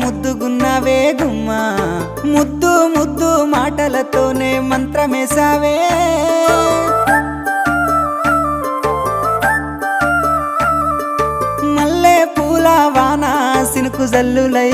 ముద్దుగున్నావే గుమ్మా ముద్దు ముద్దు మాటలతోనే మంత్రమేసావే మల్లె పూల వాన సినుకు జల్లులై